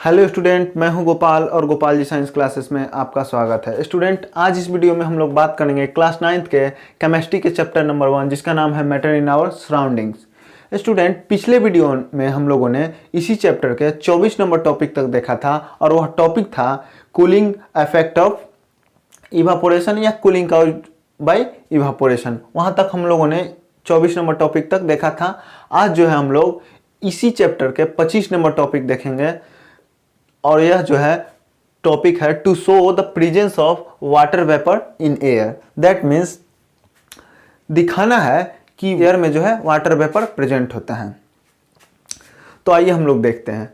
Hello student, मैं हूं गोपाल और गोपाल जी साइंस क्लासेस में आपका स्वागत है। स्टूडेंट, आज इस वीडियो में हम लोग बात करेंगे क्लास 9th के केमिस्ट्री के चैप्टर नंबर 1 जिसका नाम है matter in our surroundings. Student, पिछले वीडियो में हम लोगों ने इसी चैप्टर के 24 नंबर टॉपिक तक देखा था और वह टॉपिक था कूलिंग इफेक्ट ऑफ इवापोरेशन या कूलिंग काउज बाय इवापोरेशन। वहाँ तक हम लोगों ने 24 नंबर टॉपिक तक देखा था। आज जो है हम लोग इसी चैप्टर के 25 नंबर टॉपिक देखेंगे और यह जो है टॉपिक है to show the presence of water vapour in air. That means दिखाना है कि एयर में जो है वाटर वेपर प्रेजेंट होता है। तो आइए हम लोग देखते हैं।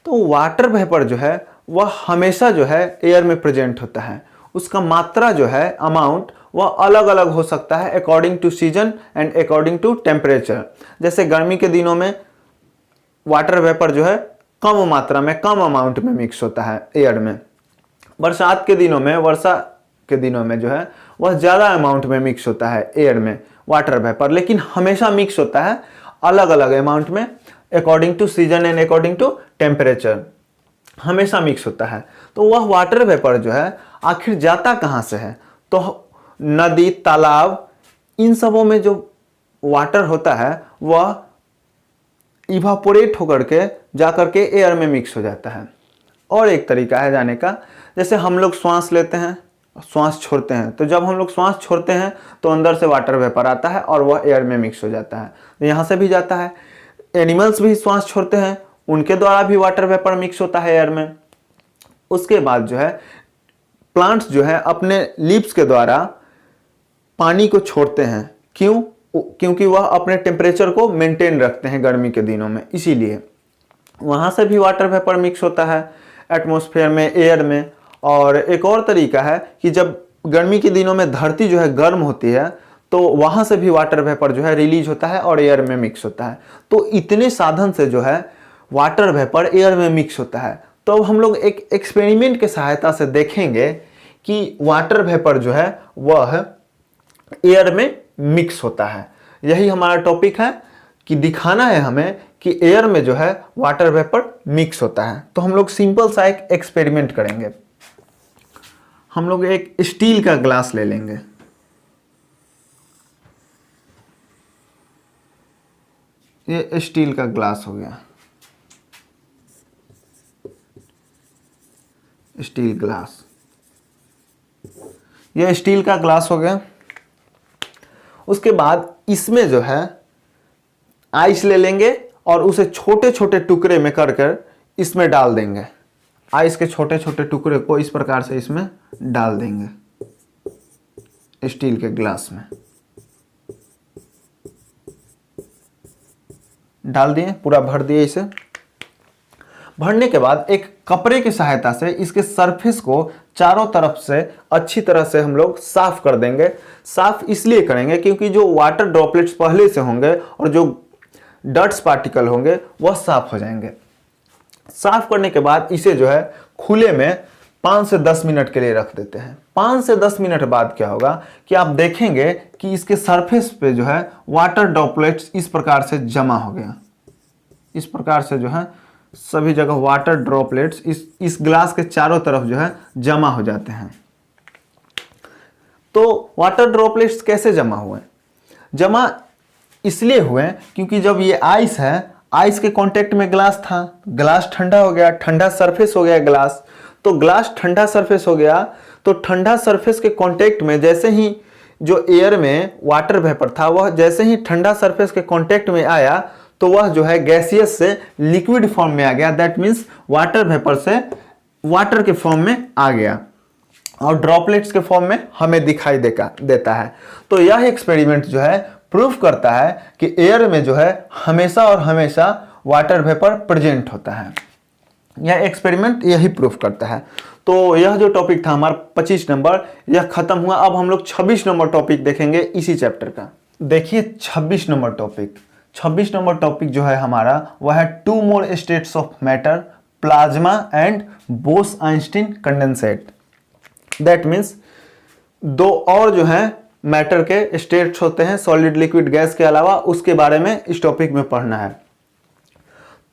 तो वाटर वेपर जो है वह हमेशा जो है एयर में प्रेजेंट होता है। उसका मात्रा जो है अमाउंट वह अलग अलग हो सकता है according to season and according to temperature. जैसे गर्मी के दिनों में वाटर वेपर जो है कम मात्रा में, कम अमाउंट में मिक्स होता है एयर में। बरसात के दिनों में, वर्षा के दिनों में जो है वह ज़्यादा अमाउंट में मिक्स होता है एयर में वाटर वेपर, लेकिन हमेशा मिक्स होता है अलग अलग अमाउंट में according to season and according to temperature, हमेशा मिक्स होता है। तो वह वाटर वेपर जो है आखिर जाता कहाँ से है? तो नदी, तालाब, इन सबों में जो वाटर होता है वह इवापोरेट होकर के जाकर के एयर में मिक्स हो जाता है। और एक तरीका है जाने का, जैसे हम लोग श्वास लेते हैं, श्वास छोड़ते हैं, तो जब हम लोग श्वास छोड़ते हैं तो अंदर से वाटर वेपर आता है और वह एयर में मिक्स हो जाता है। तो यहाँ से भी जाता है। एनिमल्स भी श्वास छोड़ते हैं, उनके द्वारा भी वाटर वेपर मिक्स होता है एयर में। उसके बाद जो है प्लांट्स जो है अपने लीव्स के द्वारा पानी को छोड़ते हैं। क्यों? क्योंकि वह अपने टेम्परेचर को मेंटेन रखते हैं गर्मी के दिनों में, इसीलिए वहाँ से भी वाटर वेपर मिक्स होता है एटमॉस्फेयर में, एयर में। और एक और तरीका है कि जब गर्मी के दिनों में धरती जो है गर्म होती है तो वहाँ से भी वाटर वेपर जो है रिलीज होता है और एयर में मिक्स होता है। तो इतने साधन से जो है वाटर वेपर एयर में मिक्स होता है। तो अब हम लोग एक एक्सपेरिमेंट के सहायता से देखेंगे कि वाटर वेपर जो है वह एयर में मिक्स होता है। यही हमारा टॉपिक है कि दिखाना है हमें कि एयर में जो है वाटर वेपर मिक्स होता है। तो हम लोग सिंपल सा एक एक्सपेरिमेंट करेंगे। हम लोग एक स्टील का ग्लास ले लेंगे। ये स्टील का ग्लास हो गया, स्टील ग्लास। ये स्टील का ग्लास हो गया। उसके बाद इसमें जो है आइस ले लेंगे और उसे छोटे छोटे टुकड़े में कर कर इसमें डाल देंगे। आइस के छोटे छोटे टुकड़े को इस प्रकार से इसमें डाल देंगे स्टील के ग्लास में। डाल दिए, पूरा भर दिए। इसे भरने के बाद एक कपड़े की सहायता से इसके सरफेस को चारों तरफ से अच्छी तरह से हम लोग साफ कर देंगे। साफ इसलिए करेंगे क्योंकि जो वाटर ड्रॉपलेट्स पहले से होंगे और जो डर्ट्स पार्टिकल होंगे वह साफ हो जाएंगे। साफ करने के बाद इसे जो है खुले में 5 से 10 मिनट के लिए रख देते हैं। 5 से 10 मिनट बाद क्या होगा कि आप देखेंगे कि इसके सरफेस पे जो है वाटर ड्रॉपलेट्स इस प्रकार से जमा हो गया। इस प्रकार से जो है सभी जगह वाटर ड्रॉपलेट्स इस ग्लास के चारों तरफ जो है जमा हो जाते हैं। तो वाटर ड्रॉपलेट्स कैसे जमा हुए? जमा इसलिए हुए क्योंकि जब ये आइस है, आइस के कांटेक्ट में ग्लास था, ग्लास ठंडा हो गया, ठंडा सरफेस हो गया ग्लास। तो ग्लास ठंडा सरफेस हो गया, तो ठंडा सरफेस के कांटेक्ट में जैसे ही जो एयर में वाटर वेपर था वह जैसे ही ठंडा सरफेस के कांटेक्ट में आया तो वह जो है गैसियस से लिक्विड फॉर्म में आ गया। दैट मीन्स वाटर वेपर से वाटर के फॉर्म में आ गया और ड्रॉपलेट्स के फॉर्म में हमें दिखाई देता है। तो यह एक्सपेरिमेंट जो है प्रूफ करता है कि एयर में जो है हमेशा और हमेशा वाटर वेपर प्रेजेंट होता है। यह एक्सपेरिमेंट यही प्रूफ करता है। तो यह जो टॉपिक था हमारा 25 नंबर, यह खत्म हुआ। अब हम लोग 26 नंबर टॉपिक देखेंगे इसी चैप्टर का। देखिए 26 नंबर टॉपिक। 26 नंबर टॉपिक जो है हमारा वह है 2 more states of matter, plasma and Bose-Einstein condensate. That means 2 और जो है मैटर के स्टेट्स होते हैं सॉलिड, लिक्विड, गैस के अलावा, उसके बारे में इस टॉपिक में पढ़ना है।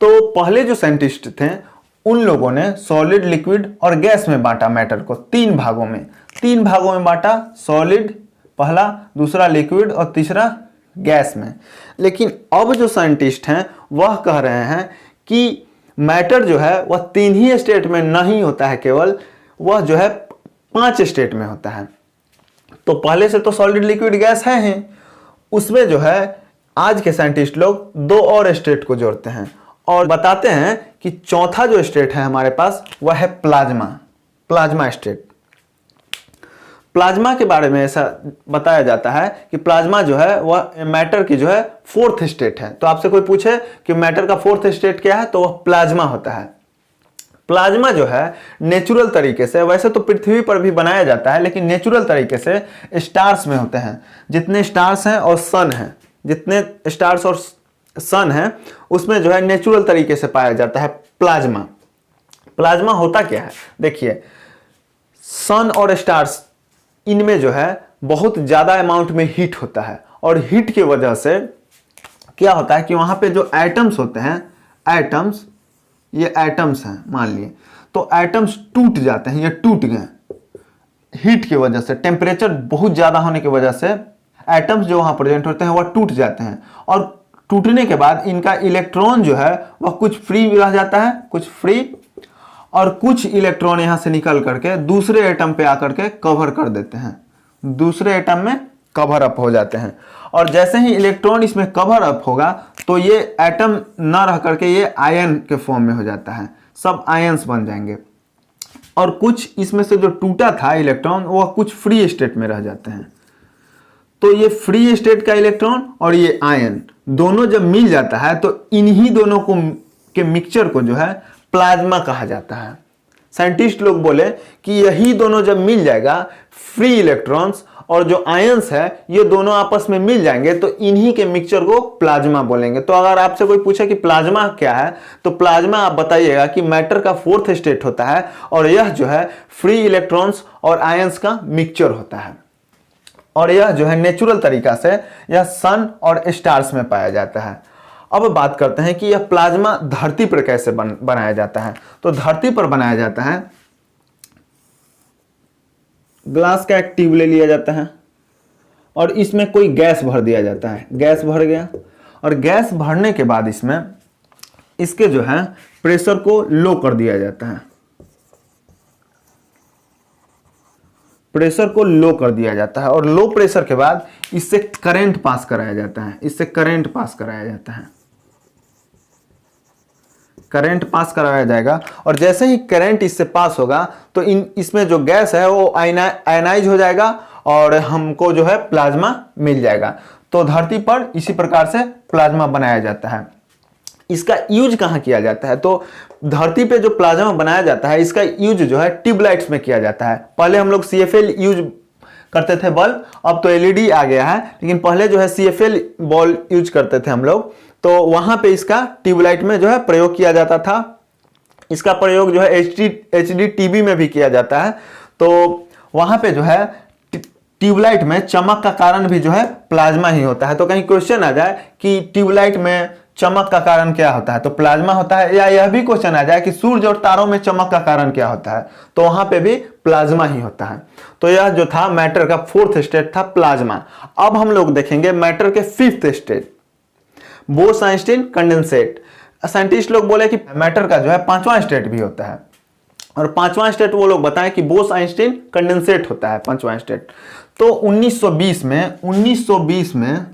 तो पहले जो साइंटिस्ट थे उन लोगों ने सॉलिड, लिक्विड और गैस में बांटा मैटर को, 3 भागों में, 3 भागों में बांटा, सॉलिड पहला, दूसरा लिक्विड और तीसरा गैस में। लेकिन अब जो साइंटिस्ट हैं वह कह रहे हैं कि मैटर जो है वह 3 ही स्टेट में नहीं होता है, केवल वह जो है 5 स्टेट में होता है। तो पहले से तो सॉलिड, लिक्विड, गैस है ही, उसमें जो है आज के साइंटिस्ट लोग 2 और स्टेट को जोड़ते हैं और बताते हैं कि चौथा जो स्टेट है हमारे पास वह है प्लाज्मा, प्लाज्मा स्टेट। प्लाज्मा के बारे में ऐसा बताया जाता है कि प्लाज्मा जो है वह मैटर की जो है 4th स्टेट है। तो आपसे कोई पूछे कि मैटर का 4th स्टेट क्या है तो वह प्लाज्मा होता है। प्लाज्मा जो है नेचुरल तरीके से, वैसे तो पृथ्वी पर भी बनाया जाता है लेकिन नेचुरल तरीके से स्टार्स में होते हैं। जितने स्टार्स हैं और सन हैं, जितने स्टार्स और सन है उसमें जो है नेचुरल तरीके से पाया जाता है प्लाज्मा। प्लाज्मा होता क्या है, देखिए सन और स्टार्स, इनमें जो है बहुत ज्यादा अमाउंट में हीट होता है और हीट की वजह से क्या होता है कि वहां पे जो एटम्स होते हैं, एटम्स, ये एटम्स हैं मान लिए, तो एटम्स टूट जाते हैं, ये टूट गए हीट की वजह से, टेम्परेचर बहुत ज्यादा होने की वजह से एटम्स जो वहां प्रेजेंट होते हैं वह टूट जाते हैं और टूटने के बाद इनका इलेक्ट्रॉन जो है वह कुछ फ्री रह जाता है, कुछ फ्री, और कुछ इलेक्ट्रॉन यहां से निकल करके दूसरे एटम पे आकर के कवर कर देते हैं, दूसरे एटम में कवर अप हो जाते हैं। और जैसे ही इलेक्ट्रॉन इसमें कवर अप होगा तो ये एटम ना रह करके ये आयन के फॉर्म में हो जाता है, सब आयंस बन जाएंगे और कुछ इसमें से जो टूटा था इलेक्ट्रॉन वह कुछ फ्री स्टेट में रह जाते हैं। तो ये फ्री स्टेट का इलेक्ट्रॉन और ये आयन दोनों जब मिल जाता है तो इन्हीं दोनों को के मिक्सचर को जो है प्लाज्मा कहा जाता है। साइंटिस्ट लोग बोले कि यही दोनों जब मिल जाएगा, फ्री इलेक्ट्रॉन्स और जो आयंस है ये दोनों आपस में मिल जाएंगे तो इन्हीं के मिक्सचर को प्लाज्मा बोलेंगे। तो अगर आपसे कोई पूछे कि प्लाज्मा क्या है तो प्लाज्मा आप बताइएगा कि मैटर का 4th स्टेट होता है और यह जो है फ्री इलेक्ट्रॉन्स और आयंस का मिक्सचर होता है और यह जो है नेचुरल तरीका से यह सन और स्टार्स में पाया जाता है। अब बात करते हैं कि यह प्लाज्मा धरती पर कैसे बनाया जाता है। तो धरती पर बनाया जाता है, ग्लास का एक ट्यूब ले लिया जाता है और इसमें कोई गैस भर दिया जाता है, गैस भर गया और गैस भरने के बाद इसमें इसके जो है प्रेशर को लो कर दिया जाता है, प्रेशर को लो कर दिया जाता है और लो प्रेशर के बाद इससे करंट पास कराया जाता है, इससे करंट पास कराया जाता है, करंट पास कराया जाएगा और जैसे ही करंट इससे पास होगा तो इसमें जो गैस है वो आयनाइज हो जाएगा और हमको जो है प्लाज्मा मिल जाएगा। तो धरती पर इसी प्रकार से प्लाज्मा बनाया जाता है। इसका यूज कहाँ किया जाता है, तो धरती पे जो प्लाज्मा बनाया जाता है इसका यूज जो है ट्यूबलाइट्स में किया जाता है। पहले हम लोग CFL यूज करते थे बल्ब, अब तो LED आ गया है, लेकिन पहले जो है CFL बल्ब यूज करते थे हम लोग, तो वहां पे इसका ट्यूबलाइट में जो है प्रयोग किया जाता था। इसका प्रयोग जो है HD TV में भी किया जाता है। तो वहां पे जो है ट्यूबलाइट में चमक का कारण भी जो है प्लाज्मा ही होता है। तो कहीं क्वेश्चन आ जाए कि ट्यूबलाइट में चमक का कारण क्या होता है तो प्लाज्मा होता है, या यह भी क्वेश्चन आ जाए कि सूरज और तारों में चमक का कारण क्या होता है तो वहां पे भी प्लाज्मा ही होता है। तो यह जो था मैटर का 4th स्टेट था प्लाज्मा। अब हम लोग देखेंगे मैटर के 5th state, Bose-Einstein condensate. Scientist लोग बोले कि मैटर का जो है 5वां स्टेट भी होता है और 5वां स्टेट वो लोग बताएं कि बोस-आइंस्टीन कंडेंसेट होता है 5वां स्टेट। तो 1920 में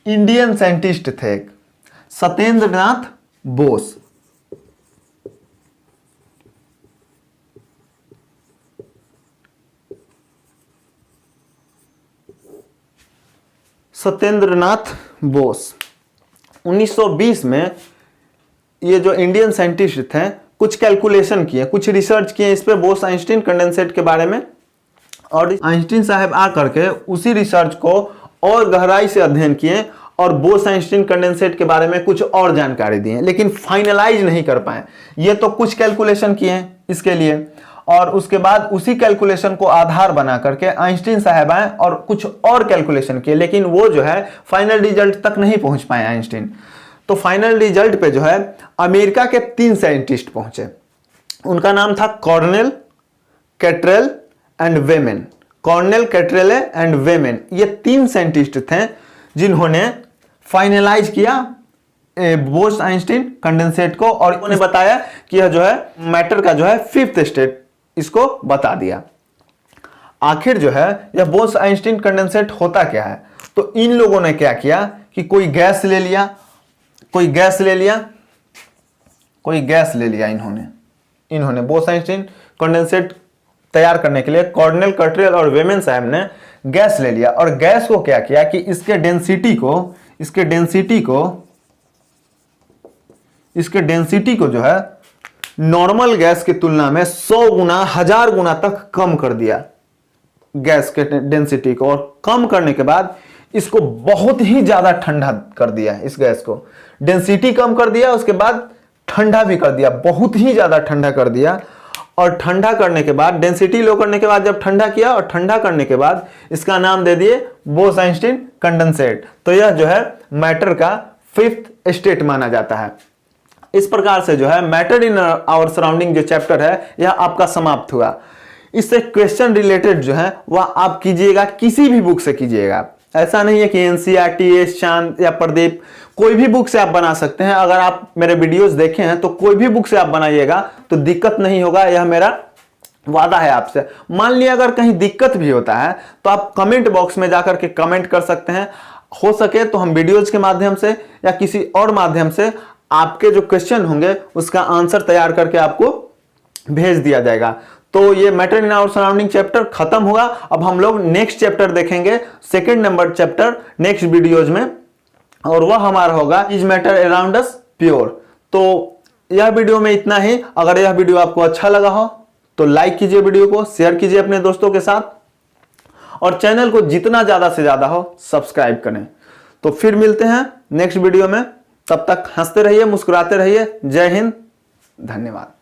इंडियन साइंटिस्ट थे एक, सत्येंद्र नाथ बोस। सत्येंद्र नाथ बोस 1920 में ये जो इंडियन साइंटिस्ट थे कुछ कैलकुलेशन किए, कुछ रिसर्च किए इस पे बोस-आइंस्टीन कंडेंसेट के बारे में, और आइंस्टीन साहब आ करके उसी रिसर्च को और गहराई से अध्ययन किए और बोस-आइंस्टीन कंडेंसेट के बारे में कुछ और जानकारी दिए, लेकिन फाइनलाइज नहीं कर पाए। ये तो कुछ कैलकुलेशन किए हैं इसके लिए और उसके बाद उसी कैलकुलेशन को आधार बना करके आइंस्टीन साहब आए और कुछ और कैलकुलेशन किए, लेकिन वो जो है फाइनल रिजल्ट तक नहीं पहुंच पाए आइंस्टीन। तो फाइनल रिजल्ट पे जो है अमेरिका के 3 साइंटिस्ट पहुंचे। उनका नाम था Cornell, Cattrell and Weman. Cornell, Cattrell and Weman, ये 3 साइंटिस्ट थे जिन्होंने फाइनलाइज किया बोस-आइंस्टीन कंडेंसेट को, और उन्होंने बताया कि यह जो है मैटर का जो है 5th स्टेट इसको बता दिया। आखिर जो है यह बोस-आइंस्टीन कंडेंसेट होता क्या है? तो इन लोगों ने क्या किया कि कोई गैस ले लिया इन्होंने बोस-आइंस्टीन कंडेंसेट तैयार करने के लिए कॉर्नेल, कैट्रेल और वेमेन साहब ने गैस ले लिया, और गैस को क्या किया कि इसके डेंसिटी को जो है नॉर्मल गैस की तुलना में 100 गुना, 1000 गुना तक कम कर दिया गैस के डेंसिटी को, और कम करने के बाद इसको बहुत ही ज्यादा ठंडा कर दिया। इस गैस को डेंसिटी कम कर दिया, उसके बाद ठंडा भी कर दिया, बहुत ही ज्यादा ठंडा कर दिया। और ठंडा करने के बाद, डेंसिटी लो करने के बाद जब ठंडा किया, और ठंडा करने के बाद इसका नाम दे दिए बोस-आइंस्टीन कंडेंसेट। तो यह जो है मैटर का 5th स्टेट माना जाता है। इस प्रकार से जो है मैटर इन आवर सराउंडिंग जो चैप्टर है यह आपका समाप्त हुआ। इससे क्वेश्चन रिलेटेड जो है वह आप कीजिएगा, किसी भी बुक से कीजिएगा। ऐसा नहीं है कि एनसीईआरटी, एस चांद या प्रदीप, कोई भी बुक से आप बना सकते हैं। अगर आप मेरे वीडियोस देखे हैं तो कोई भी बुक से आप बनाइएगा तो दिक्कत नहीं होगा, यह मेरा वादा है आपसे। मान लिया अगर कहीं दिक्कत भी होता है तो आप कमेंट बॉक्स में जाकर के कमेंट कर सकते हैं। हो सके तो हम वीडियोज के माध्यम से या किसी और माध्यम से आपके जो क्वेश्चन होंगे उसका आंसर तैयार करके आपको भेज दिया जाएगा। तो ये matter in our surrounding chapter खत्म हुआ। अब हम लोग नेक्स्ट चैप्टर देखेंगे, 2nd number chapter next videos में, और वह हमारा होगा is matter around us pure. तो यह वीडियो में इतना ही। अगर यह वीडियो आपको अच्छा लगा हो तो लाइक कीजिए, वीडियो को शेयर कीजिए अपने दोस्तों के साथ, और चैनल को जितना ज्यादा से ज्यादा हो सब्सक्राइब करें। तो फिर मिलते हैं नेक्स्ट वीडियो में, तब तक हंसते रहिए, मुस्कुराते रहिए। जय हिंद, धन्यवाद।